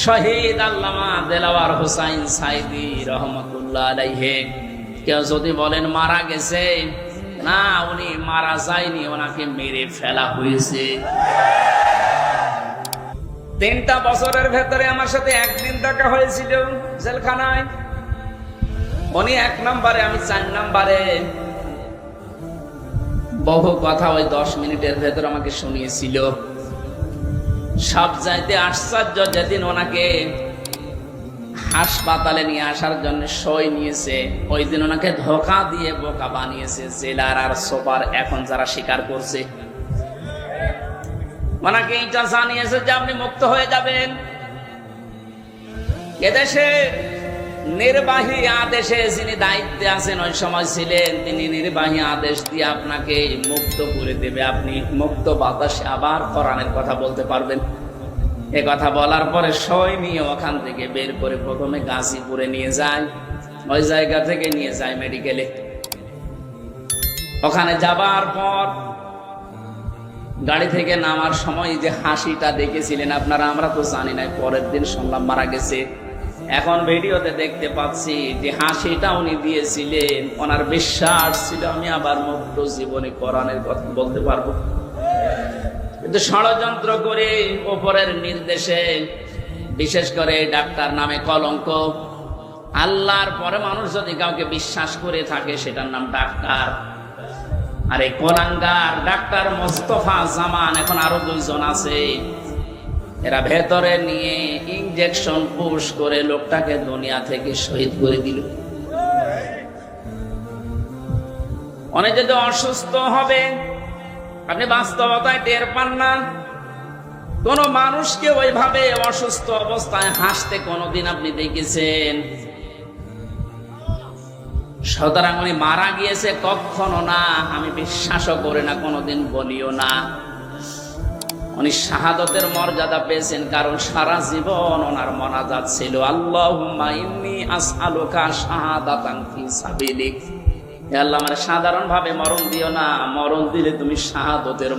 শহীদ আল্লামা দেলাওয়ার হোসাইন সাইদি রহমতুল্লাহ আলাইহি। কেউ যদি বলেন মারা গেছে, না, উনি মারা যায়নি, ওনাকে মেরে ফেলা হয়েছে। 3টা বছরের ভেতরে আমার সাথে একদিন দেখা হয়েছিল জেলখানায়। উনি 1 নম্বরে, আমি 4 নম্বরে। বহু কথা ওই 10 মিনিটের ভেতর আমাকে শুনিয়েছিল। সব চাইতে আশ্চর্য, যেদিন ওনাকে হাসপাতালে নিয়ে আসার জন্য সই নিয়েছে, ওই দিন ওনাকে ধোকা দিয়ে বোকা বানিয়েছে জেলার আর সুপার, এখন যারা স্বীকার করছে। ওনাকে এটা জানিয়েছে যে আপনি মুক্ত হয়ে যাবেন। এদেশে নির্বাহী আদেশে যিনি দায়িত্বে আছেন ওই সময় ছিলেন, তিনি নির্বাহী আদেশ দিয়ে আপনাকে মুক্ত করে দেবে, আপনি মুক্ত বাতাসে আবার কোরআনের কথা বলতে পারবেন। এ কথা বলার পরে সই নিয়ে ওখান থেকে বের করে প্রথমে গাজীপুরে নিয়ে যায়, ওই জায়গা থেকে নিয়ে যায় মেডিকেলে। ওখানে যাবার পর গাড়ি থেকে নামার সময় যে হাসিটা দেখেছিলেন আপনারা, আমরা তো জানি না, পরের দিন শুনলাম মারা গেছে। এখন ভিডিওতে দেখতে পাচ্ছি যে হাসিটা উনি দিয়েছিলেন, ওনার বিশ্বাস ছিল আমি আবার মুক্ত জীবনে কোরআনের কথা বলতে পারবো। কিন্তু ষড়যন্ত্র করে ওপরের নির্দেশে, বিশেষ করে ডাক্তার নামে কলঙ্ক। আল্লাহর পরে মানুষ যদি কাউকে বিশ্বাস করে থাকে সেটার নাম ডাক্তার। আর এই কোলাঙ্গার ডাক্তার মোস্তফা জামান, এখন আরো 2 জন আছে, এরা ভেতরে নিয়ে ইনজেকশন পুশ করে লোকটাকে দুনিয়া থেকে শহীদ করে দিল। অনেক যদি অসুস্থ হবে, আপনি বাস্তবতায় টের পান না। কোন মানুষকে ওইভাবে অসুস্থ অবস্থায় হাসতে কোনদিন আপনি দেখেছেন? সুতরাং উনি মারা গিয়েছে কখনো না, আমি বিশ্বাসও করি না, কোনোদিন বলিও না। উনি শাহাদতের মর্যাদা পেয়েছেন কারণ সারা জীবন ওনার মোনাজাত ছিল আল্লাহুম্মা ইন্নী আসআলুকা শাহাদাতান ফি সাবিলিক। হে আল্লাহ, আমার সাধারণ ভাবে মরণ দিও না, মরণ দিলে তুমি শাহাদতের